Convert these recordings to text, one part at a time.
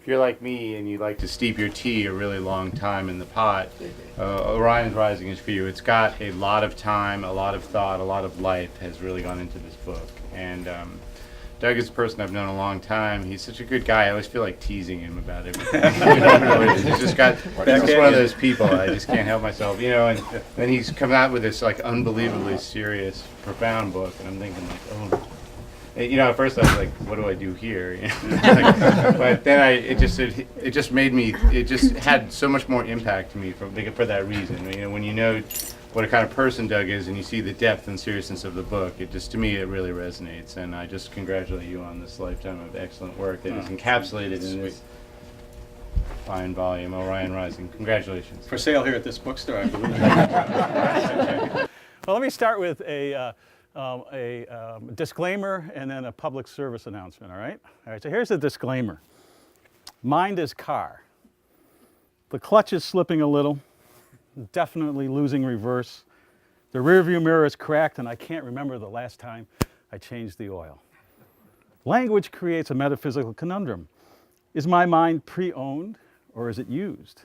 you're like me and you like to steep your tea a really long time in the pot, Orion's Rising is for you. It's got a lot of time, a lot of thought, a lot of life has really gone into this book. And Doug is a person I've known a long time. He's such a good guy. I always feel like teasing him about everything. He's just one of those people. I just can't help myself, And then he's come out with this like unbelievably serious, profound book, and I'm thinking like, oh. At first I was like, what do I do here? But then it just made me. It just had so much more impact to me for that reason. When you know what a kind of person Doug is, and you see the depth and seriousness of the book, to me it really resonates. And I just congratulate you on this lifetime of excellent work that is encapsulated in this fine volume, Orion Rising. Congratulations. For sale here at this bookstore, I believe. Well, let me start with a disclaimer and then a public service announcement, all right? All right, so here's the disclaimer. Mind is car. The clutch is slipping a little, definitely losing reverse. The rearview mirror is cracked and I can't remember the last time I changed the oil. Language creates a metaphysical conundrum. Is my mind pre-owned or is it used?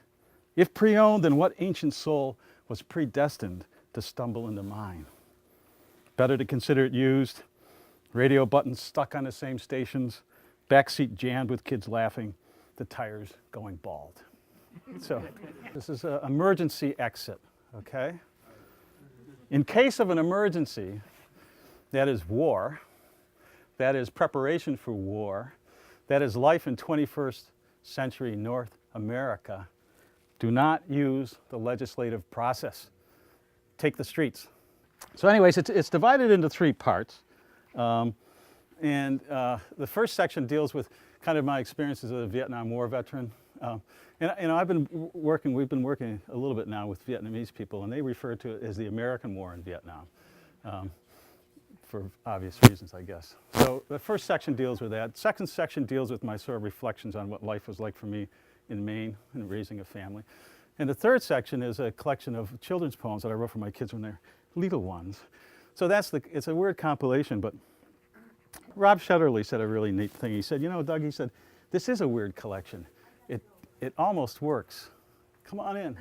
If pre-owned, then what ancient soul was predestined to stumble into mine? Better to consider it used, radio buttons stuck on the same stations, backseat jammed with kids laughing, the tires going bald. So this is an emergency exit, okay? In case of an emergency, that is war, that is preparation for war, that is life in 21st century North America, do not use the legislative process. Take the streets. So anyways, it's divided into three parts. The first section deals with kind of my experiences as a Vietnam War veteran. We've been working a little bit now with Vietnamese people, and they refer to it as the American War in Vietnam, for obvious reasons, I guess. So the first section deals with that. Second section deals with my sort of reflections on what life was like for me in Maine and raising a family. And the third section is a collection of children's poems that I wrote for my kids when they're little ones. So it's a weird compilation, but Rob Shetterly said a really neat thing. He said, Doug, he said, this is a weird collection. It almost works. Come on in.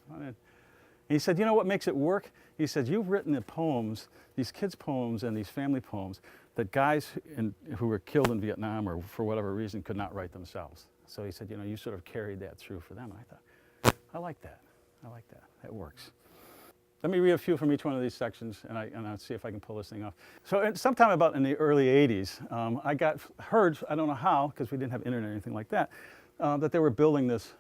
Come on in. And he said, what makes it work? He said, you've written the poems, these kids' poems and these family poems that guys who were killed in Vietnam or for whatever reason could not write themselves. So he said, you sort of carried that through for them. I thought, I like that. That works. Let me read a few from each one of these sections, and I'll see if I can pull this thing off. So sometime about in the early 80s, I got heard, I don't know how, because we didn't have internet or anything like that, that they were building this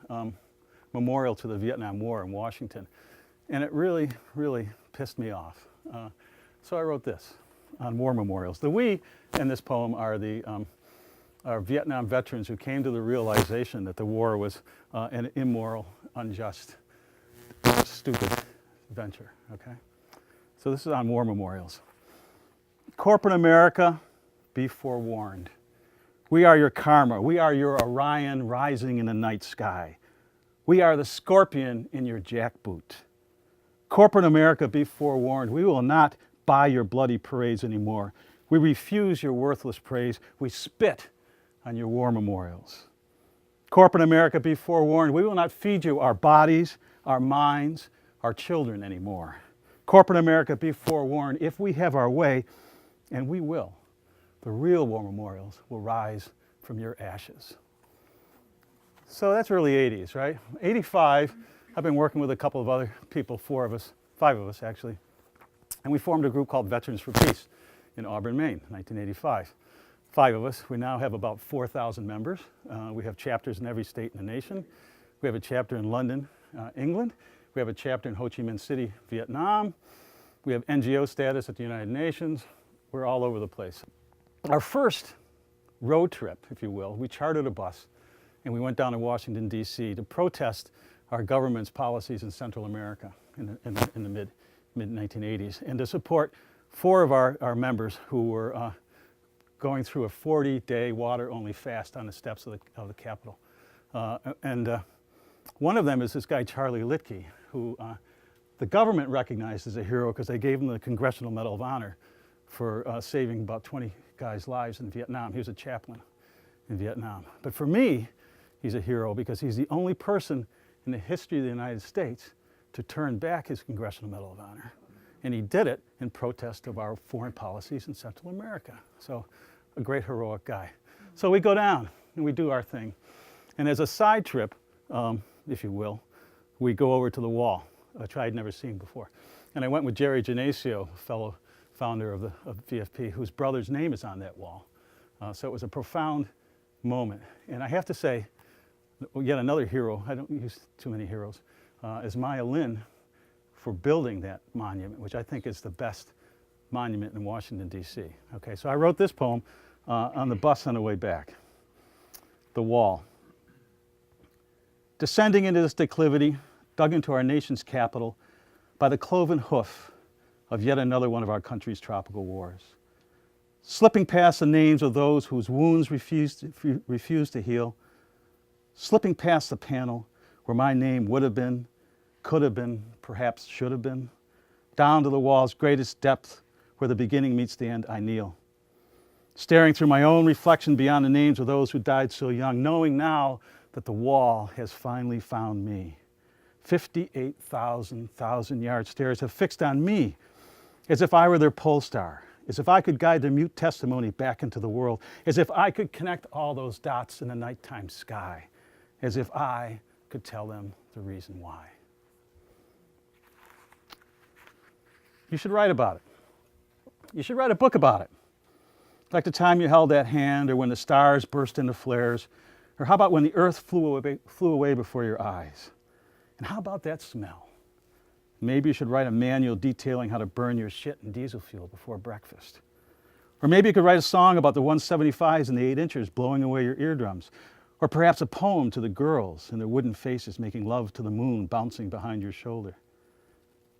memorial to the Vietnam War in Washington. And it really, really pissed me off. So I wrote this on war memorials. The we in this poem are are Vietnam veterans who came to the realization that the war was an immoral, unjust, stupid venture, okay? So this is on war memorials. Corporate America, be forewarned. We are your karma. We are your Orion rising in the night sky. We are the scorpion in your jackboot. Corporate America, be forewarned. We will not buy your bloody parades anymore. We refuse your worthless praise. We spit on your war memorials. Corporate America, be forewarned. We will not feed you our bodies, our minds, our children anymore. Corporate America, be forewarned. If we have our way, and we will, the real war memorials will rise from your ashes. So that's early 80s, right? 85, I've been working with a couple of other people, five of us actually, and we formed a group called Veterans for Peace in Auburn, Maine, 1985. 5 of us. We now have about 4,000 members. We have chapters in every state in the nation. We have a chapter in London, England. We have a chapter in Ho Chi Minh City, Vietnam. We have NGO status at the United Nations. We're all over the place. Our first road trip, if you will, we chartered a bus and we went down to Washington, D.C. to protest our government's policies in Central America in the mid-1980s and to support 4 of our members who were going through a 40-day water-only fast on the steps of the Capitol. One of them is this guy, Charlie Litke, who the government recognized as a hero because they gave him the Congressional Medal of Honor for saving about 20 guys' lives in Vietnam. He was a chaplain. in Vietnam. But for me, he's a hero because he's the only person in the history of the United States to turn back his Congressional Medal of Honor. And he did it in protest of our foreign policies in Central America. So a great heroic guy. So we go down and we do our thing. And as a side trip, if you will, we go over to the wall, which I'd never seen before. And I went with Jerry Genesio, a fellow founder of VFP, whose brother's name is on that wall. So it was a profound moment. And I have to say, yet another hero, I don't use too many heroes, is Maya Lin for building that monument, which I think is the best monument in Washington, D.C. Okay, so I wrote this poem on the bus on the way back. The Wall. Descending into this declivity, dug into our nation's capital by the cloven hoof of yet another one of our country's tropical wars. Slipping past the names of those whose wounds refused to heal, slipping past the panel where my name would have been, could have been, perhaps should have been, down to the wall's greatest depth where the beginning meets the end, I kneel. Staring through my own reflection beyond the names of those who died so young, knowing now that the wall has finally found me. 58,000 yard stares have fixed on me as if I were their pole star, as if I could guide their mute testimony back into the world, as if I could connect all those dots in the nighttime sky, as if I could tell them the reason why. You should write about it. You should write a book about it. Like the time you held that hand, or when the stars burst into flares, or how about when the earth flew away before your eyes? And how about that smell? Maybe you should write a manual detailing how to burn your shit in diesel fuel before breakfast. Or maybe you could write a song about the 175s and the 8-inchers blowing away your eardrums. Or perhaps a poem to the girls and their wooden faces making love to the moon bouncing behind your shoulder.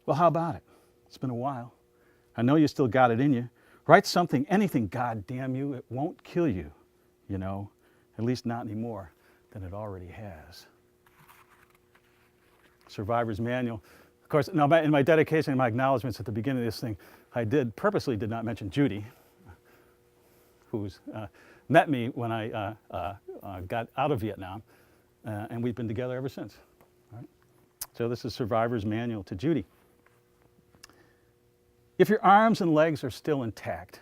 Well, how about it? It's been a while. I know you still got it in you. Write something, anything, God damn you. It won't kill you, you know, at least not any more than it already has. Survivor's Manual. Of course, now in my dedication and my acknowledgments at the beginning of this thing, I purposely did not mention Judy, who's met me when I got out of Vietnam, and we've been together ever since. All right? So this is Survivor's Manual to Judy. If your arms and legs are still intact,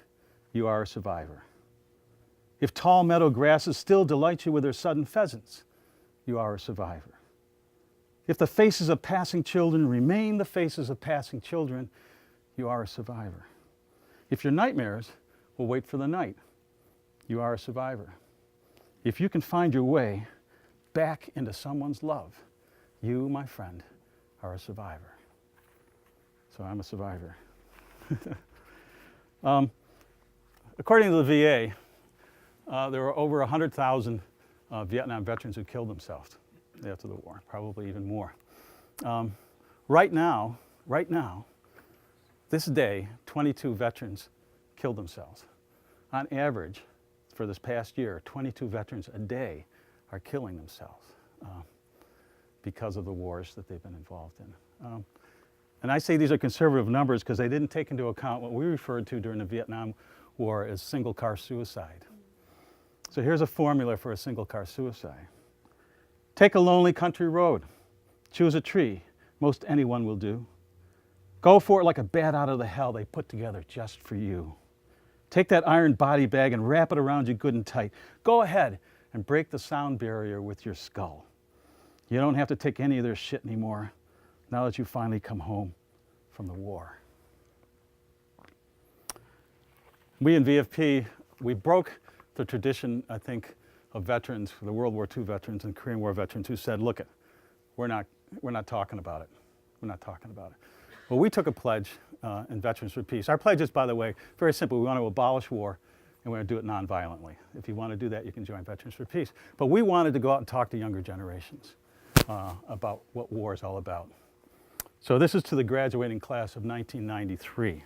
you are a survivor. If tall meadow grasses still delight you with their sudden pheasants, you are a survivor. If the faces of passing children remain the faces of passing children, you are a survivor. If your nightmares will wait for the night, you are a survivor. If you can find your way back into someone's love, you, my friend, are a survivor. So I'm a survivor. According to the VA, there were over 100,000 Vietnam veterans who killed themselves after the war, probably even more. Right now, this day, 22 veterans killed themselves. On average, for this past year, 22 veterans a day are killing themselves because of the wars that they've been involved in. And I say these are conservative numbers because they didn't take into account what we referred to during the Vietnam War as single-car suicide. So here's a formula for a single-car suicide. Take a lonely country road. Choose a tree. Most anyone will do. Go for it like a bat out of the hell they put together just for you. Take that iron body bag and wrap it around you good and tight. Go ahead and break the sound barrier with your skull. You don't have to take any of their shit anymore now that you finally come home from the war. We in VFP, we broke the tradition, I think, of veterans, the World War II veterans and Korean War veterans who said, look, we're not talking about it. We're not talking about it. Well, we took a pledge in Veterans for Peace. Our pledge is, by the way, very simple. We want to abolish war, and we're going to do it nonviolently. If you want to do that, you can join Veterans for Peace. But we wanted to go out and talk to younger generations about what war is all about. So this is to the graduating class of 1993.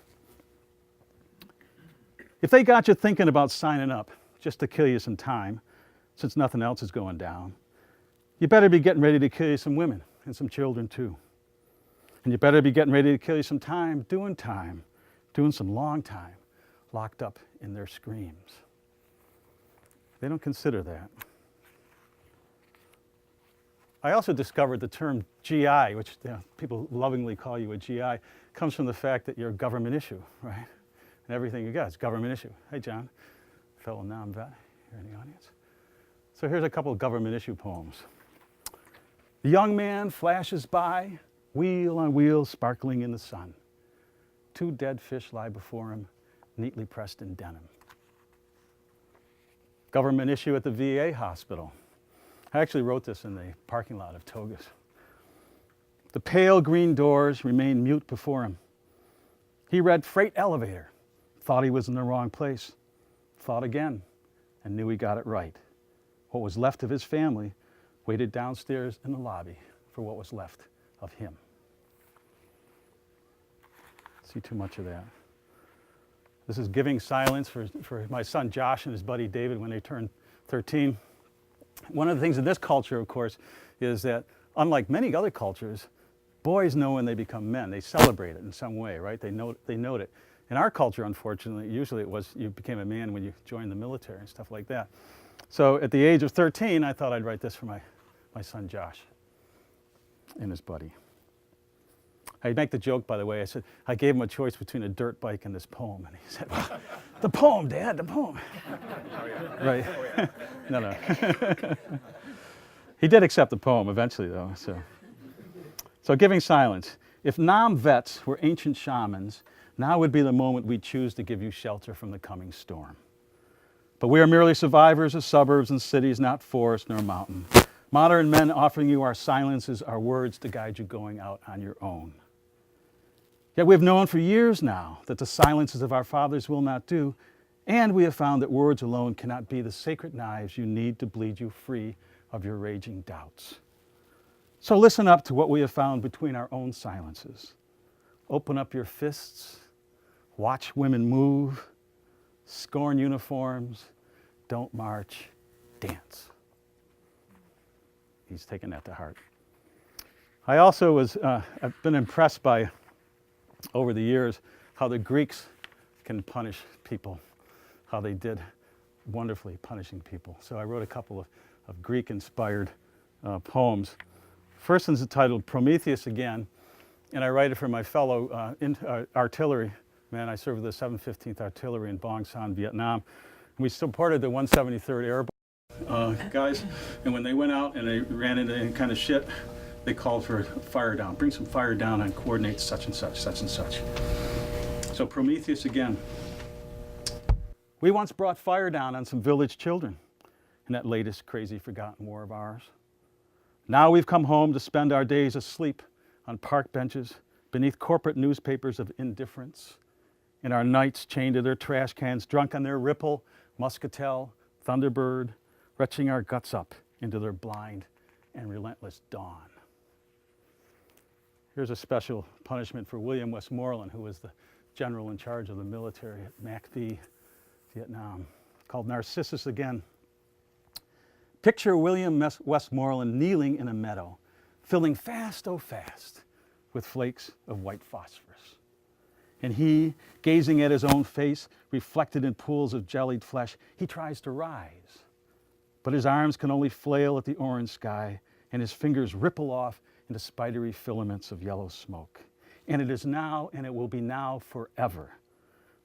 If they got you thinking about signing up just to kill you some time, since nothing else is going down, you better be getting ready to kill you some women and some children too. And you better be getting ready to kill you some time, doing some long time, locked up in their screams. They don't consider that. I also discovered the term GI, which people lovingly call you a GI, comes from the fact that you're a government issue, right? And everything you got is government issue. Hey, John, fellow non-vet here in the audience. So here's a couple of government issue poems. The young man flashes by, wheel on wheel sparkling in the sun. 2 dead fish lie before him, neatly pressed in denim. Government issue at the VA hospital. I actually wrote this in the parking lot of Togus. The pale green doors remained mute before him. He read freight elevator, thought he was in the wrong place, thought again, and knew he got it right. What was left of his family waited downstairs in the lobby for what was left of him. See too much of that. This is giving silence for my son Josh and his buddy David when they turned 13. One of the things in this culture, of course, is that unlike many other cultures, boys know when they become men. They celebrate it in some way, right? They note it. In our culture, unfortunately, usually it was you became a man when you joined the military and stuff like that. So at the age of 13, I thought I'd write this for my son Josh and his buddy. I make the joke, by the way, I said, I gave him a choice between a dirt bike and this poem. And he said, well, the poem, Dad, the poem. Right. No. He did accept the poem eventually, though. So giving silence. If non-vets were ancient shamans, now would be the moment we choose to give you shelter from the coming storm. But we are merely survivors of suburbs and cities, not forest nor mountain. Modern men offering you our silences, our words to guide you going out on your own. Yet we have known for years now that the silences of our fathers will not do, and we have found that words alone cannot be the sacred knives you need to bleed you free of your raging doubts. So listen up to what we have found between our own silences. Open up your fists, watch women move, scorn uniforms, don't march, dance. He's taken that to heart. I also I've been impressed by, over the years, how the Greeks can punish people, how they did wonderfully punishing people. So I wrote a couple of Greek-inspired poems. First one's entitled Prometheus Again, and I write it for my fellow artillery man. I served with the 715th Artillery in Bong San, Vietnam. We supported the 173rd Airborne guys, and when they went out and they ran into any kind of shit, they called for fire down. Bring some fire down and coordinate such and such, such and such. So Prometheus again. We once brought fire down on some village children in that latest crazy forgotten war of ours. Now we've come home to spend our days asleep on park benches beneath corporate newspapers of indifference, in our nights chained to their trash cans, drunk on their Ripple, Muscatel, Thunderbird, retching our guts up into their blind and relentless dawn. Here's a special punishment for William Westmoreland, who was the general in charge of the military at MACV, Vietnam, called Narcissus Again. Picture William Westmoreland kneeling in a meadow, filling fast, oh fast, with flakes of white phosphorus. And he, gazing at his own face, reflected in pools of jellied flesh, he tries to rise. But his arms can only flail at the orange sky, and his fingers ripple off into spidery filaments of yellow smoke. And it is now, and it will be now forever,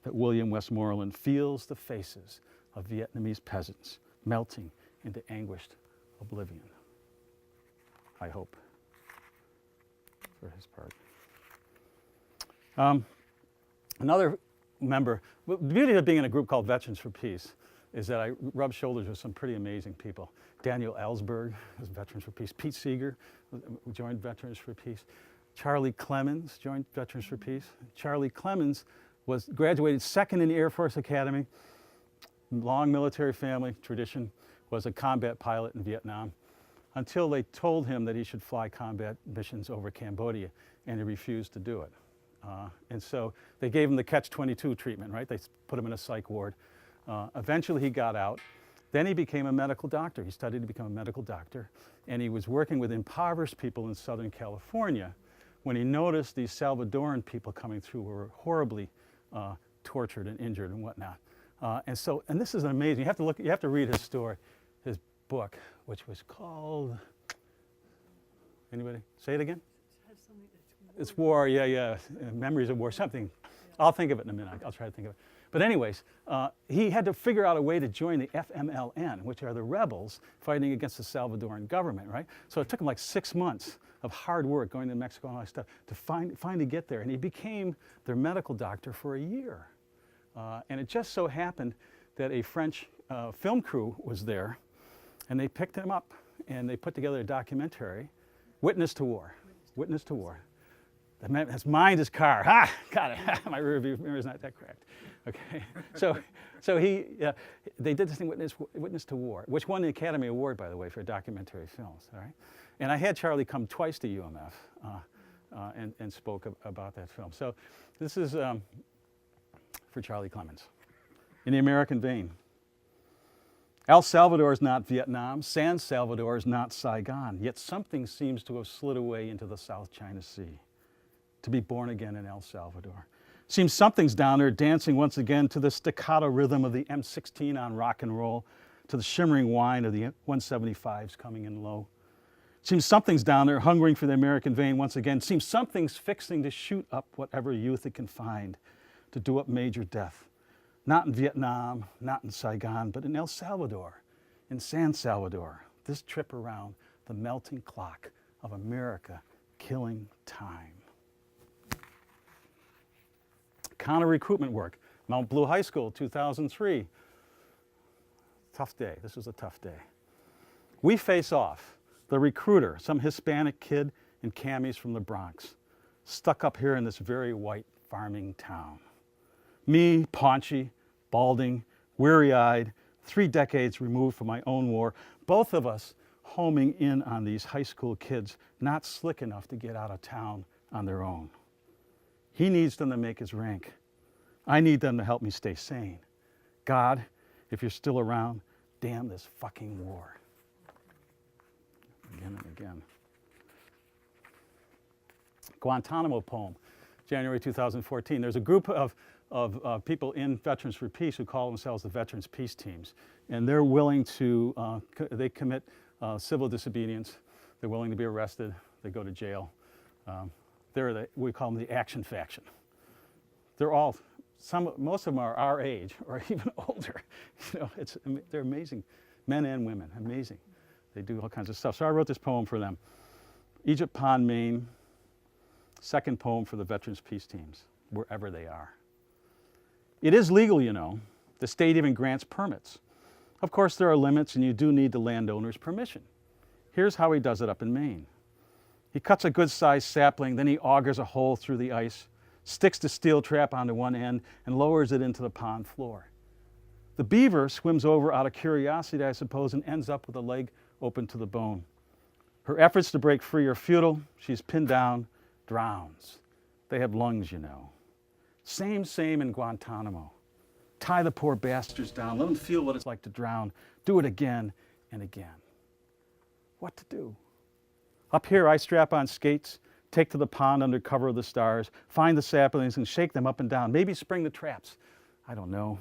that William Westmoreland feels the faces of Vietnamese peasants melting into anguished oblivion. I hope, for his part. Another member, the beauty of being in a group called Veterans for Peace is that I rub shoulders with some pretty amazing people. Daniel Ellsberg was Veterans for Peace. Pete Seeger joined Veterans for Peace. Charlie Clemens joined Veterans for Peace. Charlie Clemens graduated second in the Air Force Academy, long military family tradition, was a combat pilot in Vietnam, until they told him that he should fly combat missions over Cambodia, and he refused to do it. And so they gave him the catch-22 treatment, right? They put him in a psych ward. Eventually he got out. Then he became a medical doctor. He studied to become a medical doctor, and he was working with impoverished people in Southern California when he noticed these Salvadoran people coming through who were horribly tortured and injured and whatnot. And this is amazing. You have to read his story, his book, which was called, anybody? Say it again? It's war, yeah. Memories of war, something. I'll think of it in a minute. I'll try to think of it. But anyways, he had to figure out a way to join the FMLN, which are the rebels fighting against the Salvadoran government, right? So it took him like 6 months of hard work going to Mexico and all that stuff to finally get there. And he became their medical doctor for a year. And it just so happened that a French film crew was there, and they picked him up, and they put together a documentary, Witness to War. Witness to War. His mind is car. Ha! Got it. My rear view mirror is not that cracked. Okay. They did this thing, Witness to War, which won the Academy Award, by the way, for documentary films. All right. And I had Charlie come twice to UMF and spoke about that film. So this is for Charlie Clemens. In the American vein. El Salvador is not Vietnam. San Salvador is not Saigon. Yet something seems to have slid away into the South China Sea to be born again in El Salvador. Seems something's down there dancing once again to the staccato rhythm of the M16 on rock and roll, to the shimmering whine of the 175s coming in low. Seems something's down there hungering for the American vein once again. Seems something's fixing to shoot up whatever youth it can find to do up major death. Not in Vietnam, not in Saigon, but in El Salvador, in San Salvador. This trip around the melting clock of America killing time. Counter recruitment work. Mount Blue High School, 2003. Tough day. This was a tough day. We face off. The recruiter, some Hispanic kid in camis from the Bronx, stuck up here in this very white farming town. Me, paunchy, balding, weary-eyed, 3 decades removed from my own war, both of us homing in on these high school kids not slick enough to get out of town on their own. He needs them to make his rank. I need them to help me stay sane. God, if you're still around, damn this fucking war. Again and again. Guantanamo poem, January 2014. There's a group of people in Veterans for Peace who call themselves the Veterans Peace Teams. And they're willing to, they commit civil disobedience. They're willing to be arrested. They go to jail. We call them the action faction. They're all, most of them are our age or even older. You know, they're amazing, men and women, amazing. They do all kinds of stuff. So I wrote this poem for them. Egypt Pond, Maine, second poem for the Veterans Peace Teams, wherever they are. It is legal, you know. The state even grants permits. Of course, there are limits, and you do need the landowner's permission. Here's how he does it up in Maine. He cuts a good-sized sapling, then he augers a hole through the ice, sticks the steel trap onto one end, and lowers it into the pond floor. The beaver swims over out of curiosity, I suppose, and ends up with a leg open to the bone. Her efforts to break free are futile. She's pinned down, drowns. They have lungs, you know. Same in Guantanamo. Tie the poor bastards down. Let them feel what it's like to drown. Do it again and again. What to do? Up here, I strap on skates, take to the pond under cover of the stars, find the saplings and shake them up and down. Maybe spring the traps. I don't know.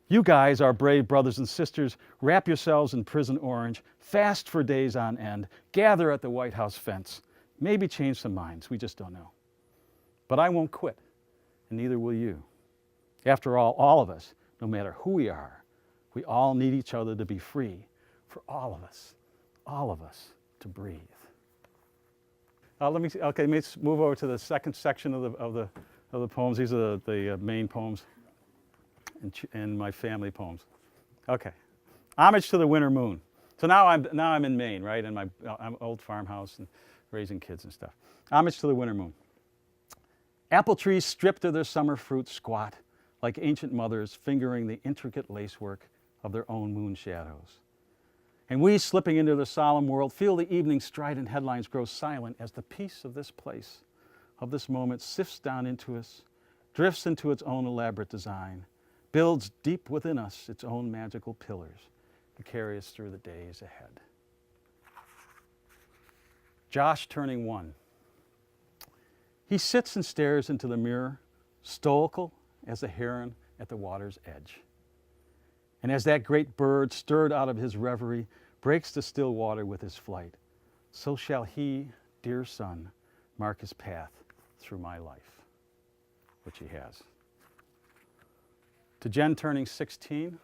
You guys, our brave brothers and sisters, wrap yourselves in prison orange, fast for days on end, gather at the White House fence, maybe change some minds. We just don't know. But I won't quit, and neither will you. After all of us, no matter who we are, we all need each other to be free, for all of us to breathe. Let's move over to the second section of the poems. These are the main poems and my family poems. Okay, homage to the winter moon. So now I'm in Maine, right, in my old farmhouse and raising kids and stuff. Homage to the winter moon. Apple trees stripped of their summer fruit squat like ancient mothers fingering the intricate lacework of their own moon shadows. And we, slipping into the solemn world, feel the evening strident headlines grow silent as the peace of this place, of this moment, sifts down into us, drifts into its own elaborate design, builds deep within us its own magical pillars to carry us through the days ahead. Josh turning 1. He sits and stares into the mirror, stoical as a heron at the water's edge. And as that great bird, stirred out of his reverie, breaks the still water with his flight, so shall he, dear son, mark his path through my life, which he has. To Jen turning 16,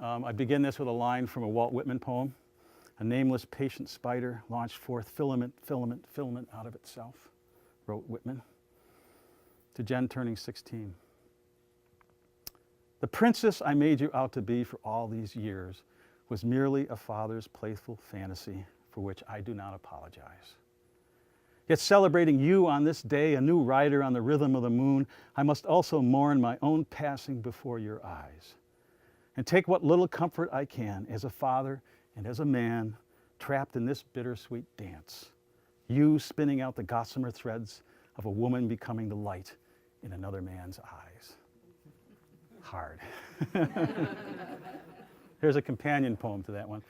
I begin this with a line from a Walt Whitman poem. A nameless patient spider launched forth filament, filament, filament out of itself, wrote Whitman. To Jen turning 16. The princess I made you out to be for all these years was merely a father's playful fantasy for which I do not apologize. Yet celebrating you on this day, a new rider on the rhythm of the moon, I must also mourn my own passing before your eyes and take what little comfort I can as a father and as a man trapped in this bittersweet dance, you spinning out the gossamer threads of a woman becoming the light in another man's eyes. Hard. Here's a companion poem to that one,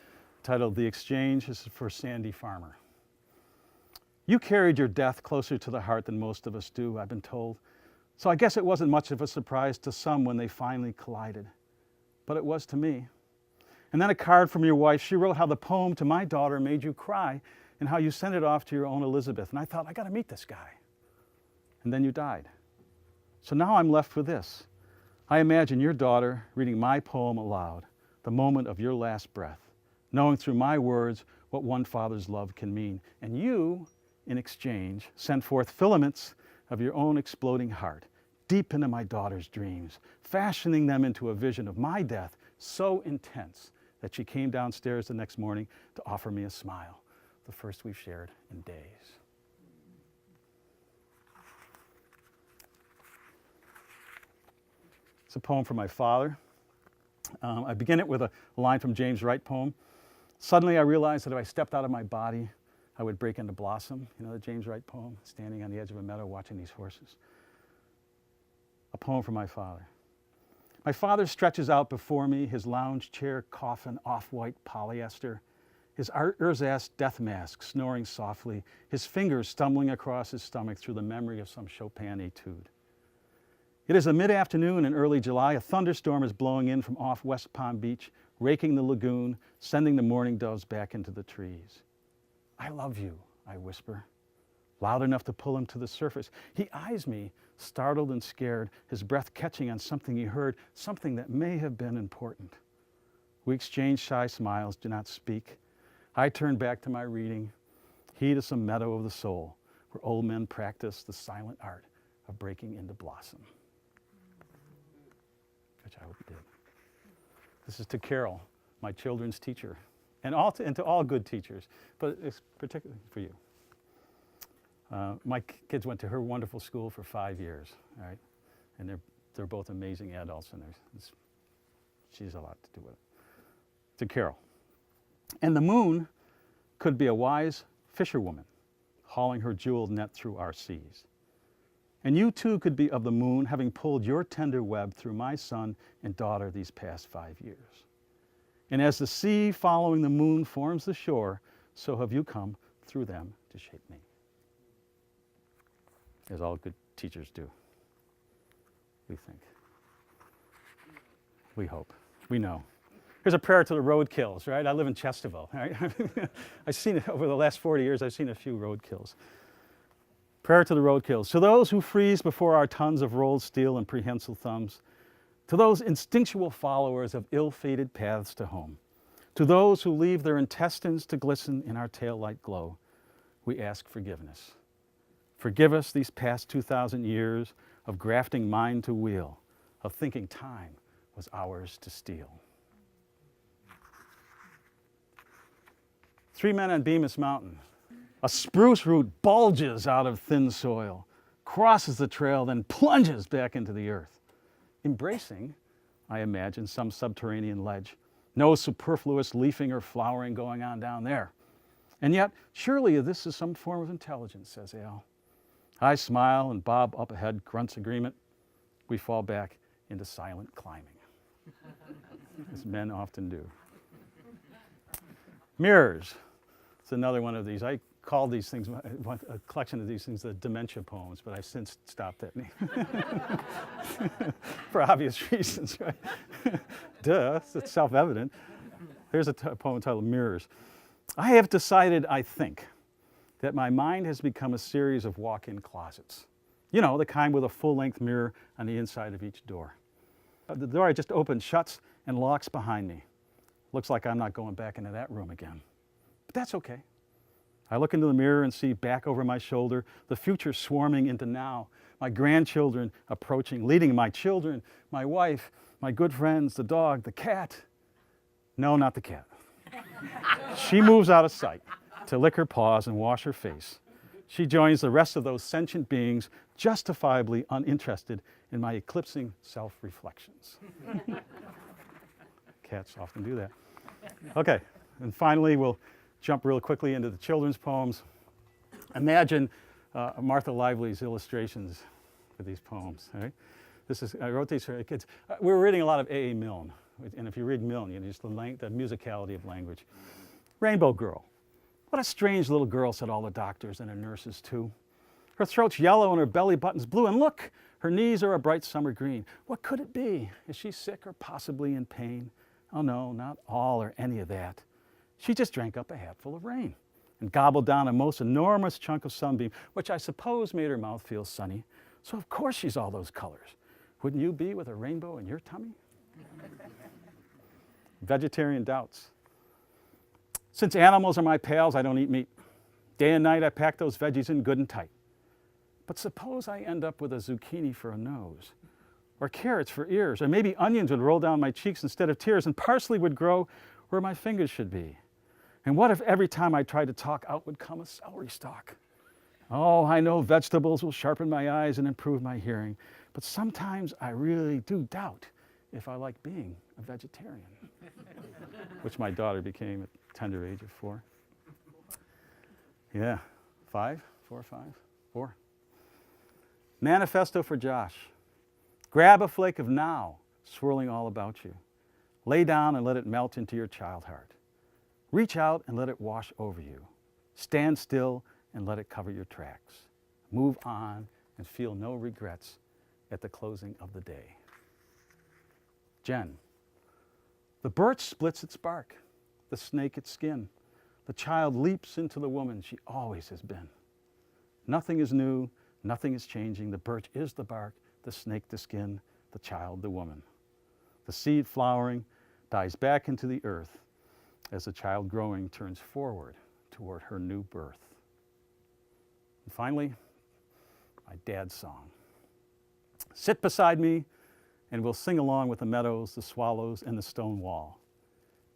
titled The Exchange. This is for Sandy Farmer. You carried your death closer to the heart than most of us do, I've been told. So I guess it wasn't much of a surprise to some when they finally collided. But it was to me. And then a card from your wife. She wrote how the poem to my daughter made you cry and how you sent it off to your own Elizabeth. And I thought, I got to meet this guy. And then you died. So now I'm left with this. I imagine your daughter reading my poem aloud, the moment of your last breath, knowing through my words what one father's love can mean. And you, in exchange, send forth filaments of your own exploding heart, deep into my daughter's dreams, fashioning them into a vision of my death so intense that she came downstairs the next morning to offer me a smile, the first we've shared in days. It's a poem from my father. I begin it with a line from James Wright poem. Suddenly I realized that if I stepped out of my body, I would break into blossom. You know the James Wright poem, standing on the edge of a meadow watching these horses. A poem from my father. My father stretches out before me, his lounge chair coffin, off-white polyester, his ersatz death mask snoring softly, his fingers stumbling across his stomach through the memory of some Chopin etude. It is a mid-afternoon in early July. A thunderstorm is blowing in from off West Palm Beach, raking the lagoon, sending the mourning doves back into the trees. I love you, I whisper, loud enough to pull him to the surface. He eyes me, startled and scared, his breath catching on something he heard, something that may have been important. We exchange shy smiles, do not speak. I turn back to my reading, he to some meadow of the soul, where old men practice the silent art of breaking into blossom. Which I hope you did. This is to Carol, my children's teacher, and to all good teachers, but it's particularly for you. My kids went to her wonderful school for 5 years, all right? And they're both amazing adults, and she's a lot to do with it. To Carol. And the moon could be a wise fisherwoman hauling her jeweled net through our seas. And you too could be of the moon, having pulled your tender web through my son and daughter these past 5 years. And as the sea following the moon forms the shore, so have you come through them to shape me. As all good teachers do, we think. We hope. We know. Here's a prayer to the roadkills, right? I live in Chesterville, right? I've seen it over the last 40 years, I've seen a few roadkills. Prayer to the roadkills. To those who freeze before our tons of rolled steel and prehensile thumbs, to those instinctual followers of ill-fated paths to home, to those who leave their intestines to glisten in our taillight glow, we ask forgiveness. Forgive us these past 2,000 years of grafting mind to wheel, of thinking time was ours to steal. 3 men on Bemis Mountain. A spruce root bulges out of thin soil, crosses the trail, then plunges back into the earth, embracing, I imagine, some subterranean ledge. No superfluous leafing or flowering going on down there. And yet, surely this is some form of intelligence, says Al. I smile, and Bob up ahead grunts agreement. We fall back into silent climbing, as men often do. Mirrors. It's another one of these. I called these things, a collection of these things, the dementia poems, but I've since stopped that name. For obvious reasons, right? Duh, it's self-evident. Here's a poem titled Mirrors. I have decided, I think, that my mind has become a series of walk-in closets. You know, the kind with a full-length mirror on the inside of each door. The door I just opened shuts and locks behind me. Looks like I'm not going back into that room again. But that's okay. I look into the mirror and see back over my shoulder the future swarming into now, my grandchildren approaching, leading my children, my wife, my good friends, the dog, the cat. No, not the cat. She moves out of sight to lick her paws and wash her face. She joins the rest of those sentient beings justifiably uninterested in my eclipsing self-reflections. Cats often do that. Okay, and finally we'll jump real quickly into the children's poems. Imagine Martha Lively's illustrations for these poems. Right? I wrote these for kids. We were reading a lot of A.A. Milne, and if you read Milne, you know, just the musicality of language. Rainbow Girl. What a strange little girl, said all the doctors and the nurses too. Her throat's yellow and her belly button's blue, and look, her knees are a bright summer green. What could it be? Is she sick or possibly in pain? Oh no, not all or any of that. She just drank up a hatful of rain and gobbled down a most enormous chunk of sunbeam, which I suppose made her mouth feel sunny. So of course she's all those colors. Wouldn't you be with a rainbow in your tummy? Vegetarian doubts. Since animals are my pals, I don't eat meat. Day and night I pack those veggies in good and tight. But suppose I end up with a zucchini for a nose, or carrots for ears, or maybe onions would roll down my cheeks instead of tears, and parsley would grow where my fingers should be. And what if every time I tried to talk, out would come a celery stalk? Oh, I know vegetables will sharpen my eyes and improve my hearing, but sometimes I really do doubt if I like being a vegetarian, which my daughter became at the tender age of 4. Yeah, 5, 4, 5, 4. Manifesto for Josh. Grab a flake of now, swirling all about you. Lay down and let it melt into your child heart. Reach out and let it wash over you. Stand still and let it cover your tracks. Move on and feel no regrets at the closing of the day. Jen. The birch splits its bark, the snake its skin. The child leaps into the woman she always has been. Nothing is new, nothing is changing. The birch is the bark, the snake the skin, the child the woman. The seed flowering dies back into the earth as the child growing turns forward toward her new birth. And finally, my dad's song. Sit beside me and we'll sing along with the meadows, the swallows, and the stone wall.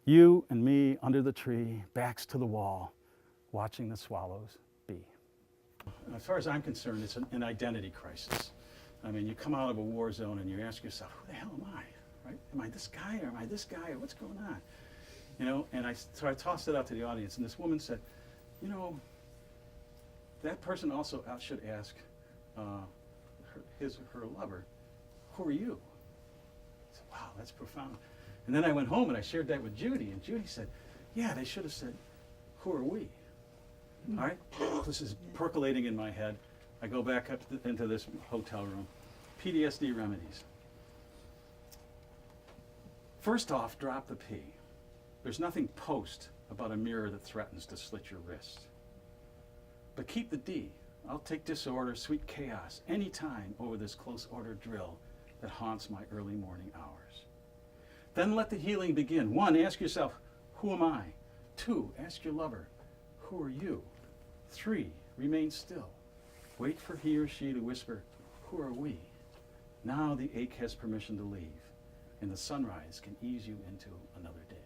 You and me under the tree, backs to the wall, watching the swallows be. As far as I'm concerned, it's an identity crisis. I mean, you come out of a war zone and you ask yourself, who the hell am I? Right? Am I this guy or am I this guy or what's going on? You know, and so I tossed it out to the audience, and this woman said, you know, that person also should ask her lover, who are you? I said, wow, that's profound. And then I went home and I shared that with Judy, and Judy said, yeah, they should have said, who are we? All right, this is percolating in my head. I go back up into this hotel room. PTSD remedies. First off, drop the P. There's nothing post about a mirror that threatens to slit your wrist. But keep the D. I'll take disorder, sweet chaos, anytime over this close order drill that haunts my early morning hours. Then let the healing begin. 1, ask yourself, who am I? 2, ask your lover, who are you? 3, remain still. Wait for he or she to whisper, who are we? Now the ache has permission to leave, and the sunrise can ease you into another day.